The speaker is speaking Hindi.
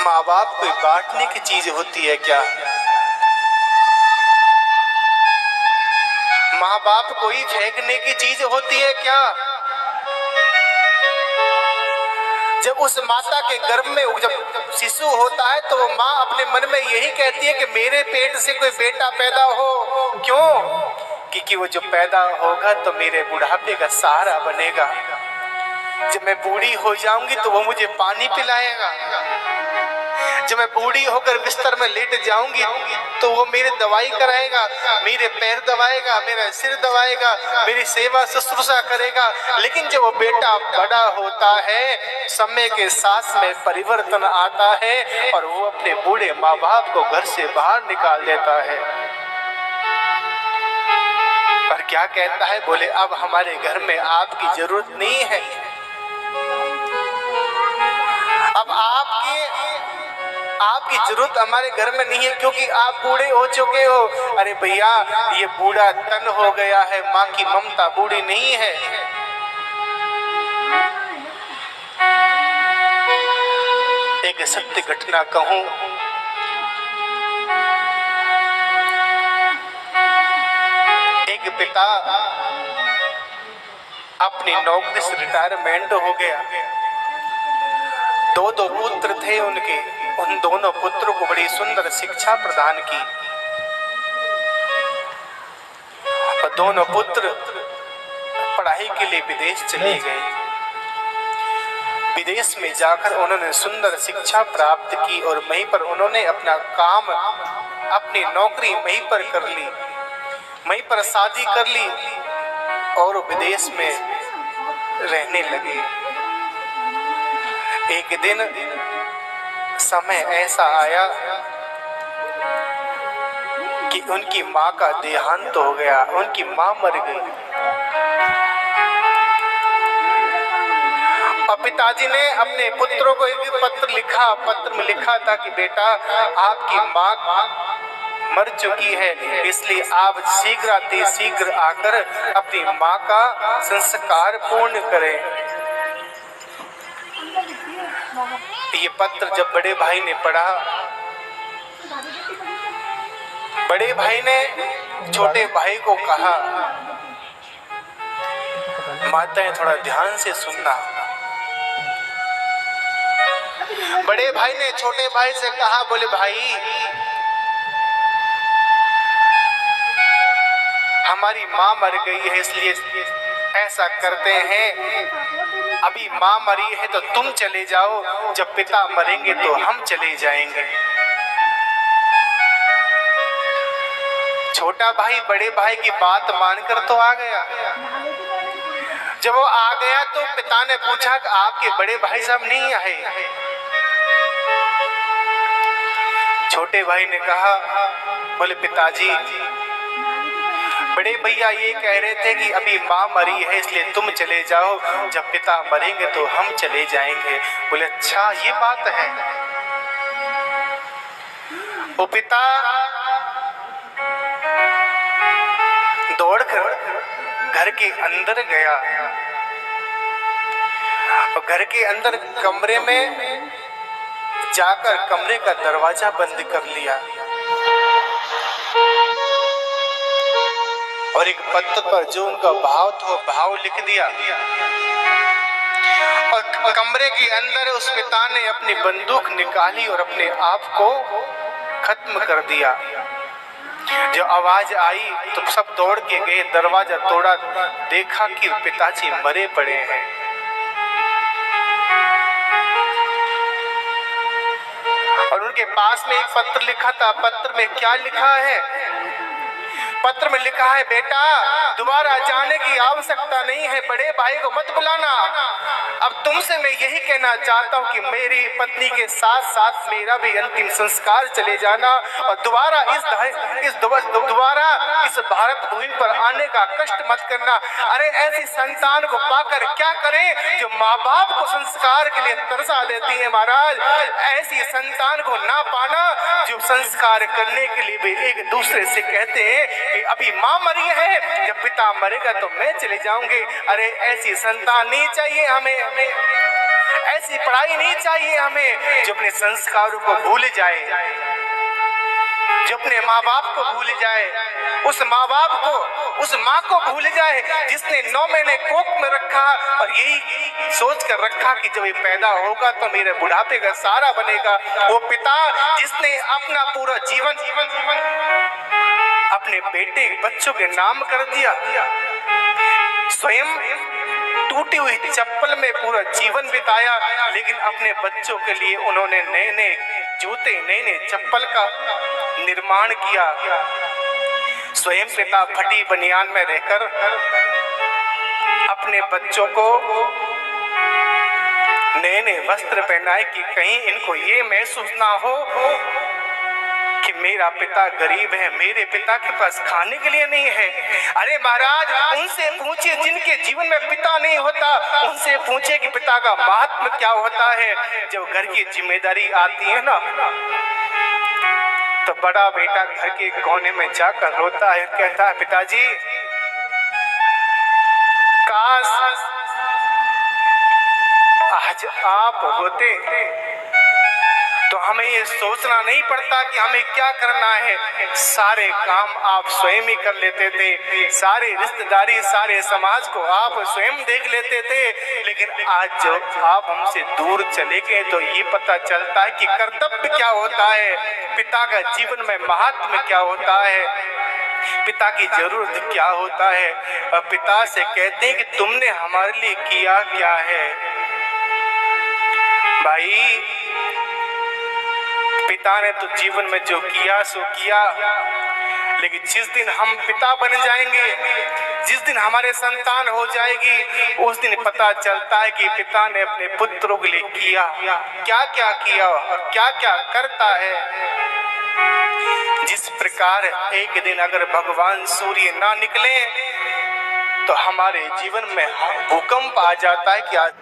माँ बाप कोई बांटने की चीज होती है क्या? माँ बाप कोई फेंकने की चीज होती है क्या? जब उस माता के गर्भ में जब शिशु होता है तो वो माँ अपने मन में यही कहती है कि मेरे पेट से कोई बेटा पैदा हो। क्यों? क्योंकि वो जो पैदा होगा तो मेरे बुढ़ापे का सहारा बनेगा। जब मैं बूढ़ी हो जाऊंगी तो वो मुझे पानी पिलाएगा। जब मैं बूढ़ी होकर बिस्तर में लेट जाऊंगी तो वो मेरी दवाई कराएगा, मेरे पैर दबाएगा, मेरा सिर दबाएगा, मेरी सेवा शुश्रूषा करेगा। लेकिन जब वो बेटा बड़ा होता है, समय के साथ में परिवर्तन आता है और वो अपने बूढ़े माँ बाप को घर से बाहर निकाल देता है। और क्या कहता है? बोले अब हमारे घर में आपकी जरूरत नहीं है, अब आपकी जरूरत हमारे घर में नहीं है क्योंकि आप बूढ़े हो चुके हो। अरे भैया, ये बूढ़ा तन हो गया है, माँ की ममता बूढ़ी नहीं है। एक सत्य घटना कहूं, एक पिता अपनी नौकरी से रिटायरमेंट हो गया। दो पुत्र थे उनके, उन दोनों पुत्रों को बड़ी सुंदर शिक्षा प्रदान की और दोनों पुत्र पढ़ाई के लिए विदेश चले गए। विदेश में जाकर उन्होंने सुंदर शिक्षा प्राप्त की और वहीं पर उन्होंने अपना काम, अपनी नौकरी वहीं पर कर ली, वहीं पर शादी कर ली और विदेश में रहने लगे। एक दिन समय ऐसा आया कि उनकी माँ का देहांत हो गया, उनकी माँ मर गई। और पिताजी ने अपने पुत्रों को एक पत्र में लिखा था कि बेटा, आपकी माँ मर चुकी है, इसलिए आप शीघ्र आकर अपनी माँ का संस्कार पूर्ण करें। ये पत्र जब बड़े भाई ने पढ़ा, बड़े भाई ने छोटे भाई को कहा, माताएं थोड़ा ध्यान से सुनना। बड़े भाई ने छोटे भाई से कहा, बोले भाई, हमारी माँ मर गई है, इसलिए ऐसा करते हैं, अभी माँ मरी है तो तुम चले जाओ, जब पिता मरेंगे तो हम चले जाएंगे। छोटा भाई बड़े भाई की बात मानकर तो आ गया। जब वो आ गया तो पिता ने पूछा कि आपके बड़े भाई साहब नहीं आए? छोटे भाई ने कहा, बोले पिताजी, बड़े भैया ये कह रहे थे कि अभी माँ मरी है इसलिए तुम चले जाओ, जब पिता मरेंगे तो हम चले जाएंगे। बोले अच्छा ये बात है। वो पिता दौड़कर घर के अंदर गया और घर के अंदर कमरे में जाकर कमरे का दरवाजा बंद कर लिया और एक पत्र पर जो उनका भाव था वो भाव लिख दिया। और कमरे के अंदर उस पिता ने अपनी बंदूक निकाली और अपने आप को खत्म कर दिया। जो आवाज आई तो सब दौड़ के गए, दरवाजा तोड़ा, देखा कि पिताजी मरे पड़े हैं। और उनके पास में एक पत्र लिखा था। पत्र में क्या लिखा है? पत्र में लिखा है, बेटा दोबारा जाने की आवश्यकता नहीं है, बड़े भाई को मत बुलाना। अब तुमसे मैं यही कहना चाहता हूँ कि मेरी पत्नी के साथ साथ मेरा भी अंतिम संस्कार चले जाना और दोबारा इस भारत भूमि पर आने का कष्ट मत करना। अरे ऐसी संतान को पाकर क्या करें जो माँ बाप को संस्कार के लिए तरसा देती है। महाराज, ऐसी संतान को ना पाना जो संस्कार करने के लिए भी एक दूसरे से कहते हैं कि अभी माँ मरी है, जब पिता मरेगा तो मैं चले जाऊंगी। अरे ऐसी संतान नहीं चाहिए हमें, ऐसी पढ़ाई नहीं चाहिए हमें जो अपने संस्कारों को भूल जाए, जो अपने माँ बाप को भूल जाए, उस माँ बाप को, उस माँ को भूल जाए जिसने 9 महीने कोख में रखा और यही सोच कर रखा कि जब ये पैदा होगा तो मेरे बुढ़ापे का सहारा बनेगा। वो पिता जिसने अपना पूरा जीवन अपने बेटे बच्चों के नाम कर दिया, स्वयं टूटी हुई चप्पल में पूरा जीवन बिताया, लेकिन अपने बच्चों के लिए उन्होंने नए नए जूते, नए नए चप्पल का निर्माण किया। स्वयं पिता फटी बनियान में रहकर अपने बच्चों को नए नए वस्त्र पहनाए कि कहीं इनको ये महसूस ना हो कि मेरा पिता गरीब है, मेरे पिता के पास खाने के लिए नहीं है। अरे महाराज, उनसे पूछिए जिनके जीवन में पिता नहीं होता, उनसे पूछिए कि पिता का महात्म क्या होता है। जब घर की जिम्मेदारी आती है ना, तो बड़ा बेटा घर के कोने में जाकर रोता है, कहता है पिताजी काश आज आप होते तो हमें ये सोचना नहीं पड़ता कि हमें क्या करना है, सारे काम आप स्वयं ही कर लेते थे, सारी रिश्तेदारी, सारे समाज को आप स्वयं देख लेते थे। लेकिन आज जब आप हमसे दूर चले गए तो ये पता चलता है कि कर्तव्य क्या होता है, पिता का जीवन में महात्म्य क्या होता है, पिता की जरूरत क्या होता है। और पिता से कहते हैं कि तुमने हमारे लिए किया क्या है। भाई, पिता ने तो जीवन में जो किया सो किया, लेकिन जिस दिन हम पिता बन जाएंगे, जिस दिन हमारे संतान हो जाएगी, उस दिन पता चलता है कि पिता ने अपने पुत्रों के लिए किया क्या क्या किया और क्या क्या करता है। जिस प्रकार एक दिन अगर भगवान सूर्य ना निकले तो हमारे जीवन में भूकंप आ जाता है कि आज